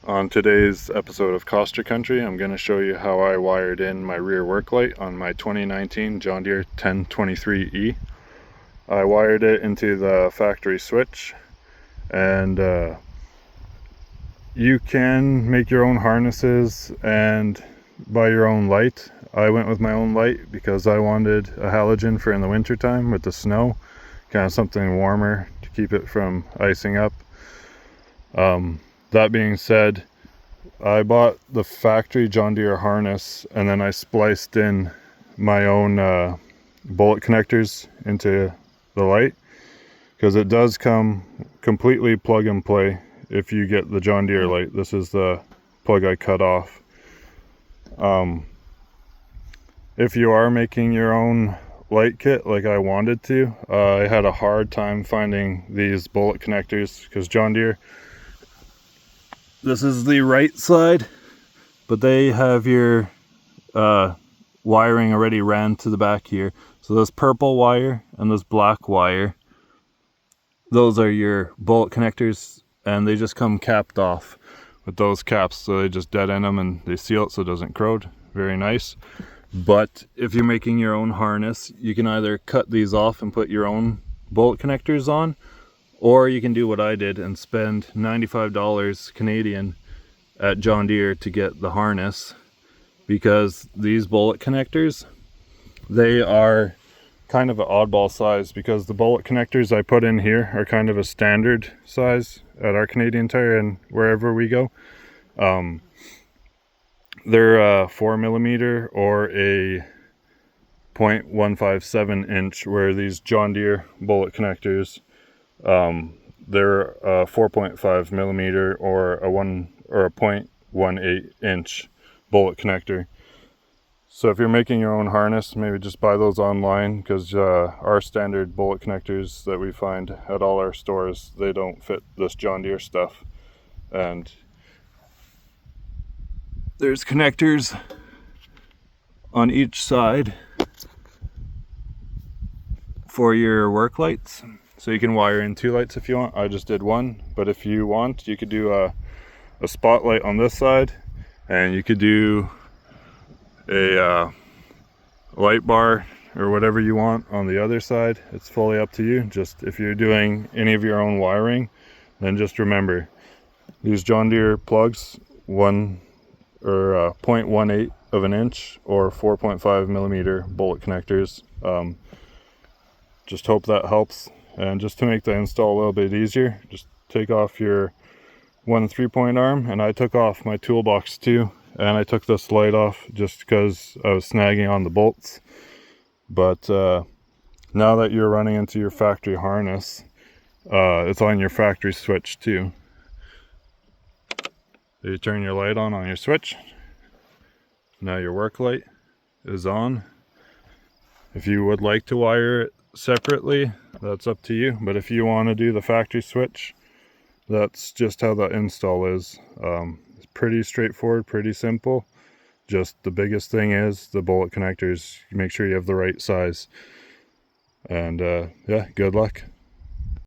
On today's episode of Coster Country, I'm going to show you how I wired in my rear work light on my 2019 John Deere 1023E. I wired it into the factory switch, and you can make your own harnesses and buy your own light. I went with my own light because I wanted a halogen for in the winter time with the snow, kind of something warmer to keep it from icing up. That being said, I bought the factory John Deere harness, and then I spliced in my own bullet connectors into the light, because it does come completely plug and play if you get the John Deere light. This is the plug I cut off. If you are making your own light kit like I wanted to, I had a hard time finding these bullet connectors because John Deere, this is the right side, but they have your wiring already ran to the back here. So this purple wire and this black wire, those are your bullet connectors, and they just come capped off with those caps, so they just dead end them and they seal it so it doesn't corrode. Very nice. But if you're making your own harness, you can either cut these off and put your own bullet connectors on, or you can do what I did and spend $95 Canadian at John Deere to get the harness, because these bullet connectors, they are kind of an oddball size, because the bullet connectors I put in here are kind of a standard size at our Canadian Tire and wherever we go. They're a 4mm or a 0.157 inch, where these John Deere bullet connectors, they're a 4.5mm or a 0.18 inch bullet connector. So if you're making your own harness, maybe just buy those online, because our standard bullet connectors that we find at all our stores, they don't fit this John Deere stuff. And there's connectors on each side for your work lights, so you can wire in 2 lights if you want. I just did 1, but if you want, you could do a spotlight on this side, and you could do a light bar or whatever you want on the other side. It's fully up to you. Just if you're doing any of your own wiring, then just remember these John Deere plugs, 0.18 of an inch or 4.5mm bullet connectors. Just hope that helps. And just to make the install a little bit easier, just take off your 1 3-point arm, and I took off my toolbox too, and I took this light off just because I was snagging on the bolts. But now that you're running into your factory harness, it's on your factory switch too. You turn your light on your switch. Now your work light is on. If you would like to wire it separately, that's up to you. But if you want to do the factory switch, that's just how the install is. It's pretty straightforward, pretty simple. Just the biggest thing is the bullet connectors. Make sure you have the right size. And yeah, good luck.